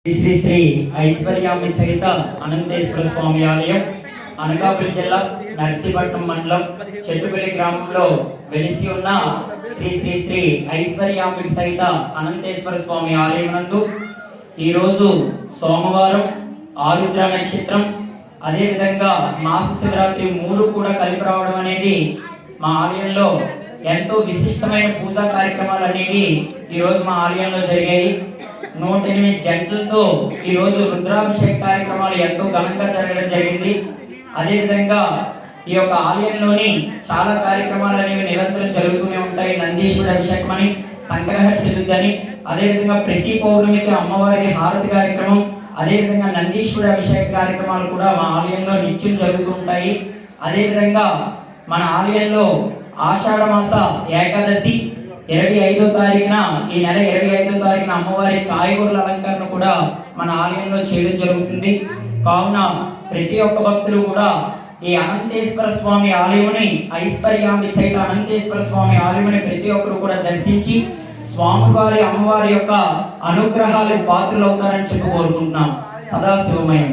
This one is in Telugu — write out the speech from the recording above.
శ్రీ శ్రీ ఐశ్వర్యామి సహిత అనంతేశ్వర స్వామి ఆలయం అనకాపల్లి జిల్లా నర్సీపట్నం మండలం చెట్టుపల్లి గ్రామంలో వెలిసి ఉన్న శ్రీ శ్రీ శ్రీ ఐశ్వర్యామి సహిత అనంతేశ్వర స్వామి ఆలయం నందు ఈరోజు సోమవారం ఆరుద్ర నక్షత్రం అదేవిధంగా మాస శివరాత్రి 3 కూడా కలిపి రావడం అనేది మా ఆలయంలో ఎంతో విశిష్టమైన పూజా కార్యక్రమాలు అనేవి ఈరోజు మా ఆలయంలో జరిగాయి. 108 జంటలతో ఈరోజు రుద్రాభిషేక కార్యక్రమాలు ఎంతో ఘనంగా జరగడం జరిగింది. అదేవిధంగా ఈ యొక్క ఆలయంలోని చాలా కార్యక్రమాలు అనేవి నిరంతరం జరుగుతూనే ఉంటాయి. నందీశ్వరుడు అభిషేకం అని, సంకటహర చతుర్థి అని, అదేవిధంగా ప్రతి పౌర్ణమికి అమ్మవారికి హారతి కార్యక్రమం, అదేవిధంగా నందీశ్వరుడు అభిషేక కార్యక్రమాలు కూడా మా ఆలయంలో నిత్యం జరుగుతూ ఉంటాయి. అదేవిధంగా మన ఆలయంలో ఆషాఢ మాస ఏకాదశి 25వ తారీఖున ఈ నెల 25వ తారీఖున అమ్మవారి కాయగూరల అలంకరణ కూడా మన ఆలయంలో చేయడం జరుగుతుంది. కావున ప్రతి ఒక్క భక్తులు కూడా ఈ అనంతేశ్వర స్వామి ఆలయముని ఐశ్వర్యామి సహిత అనంతేశ్వర స్వామి ఆలయముని ప్రతి ఒక్కరు కూడా దర్శించి స్వామివారి అమ్మవారి యొక్క అనుగ్రహాలకు పాత్రలు అవుతారని చెప్పి కోరుకుంటున్నాం. సదాశివమయం.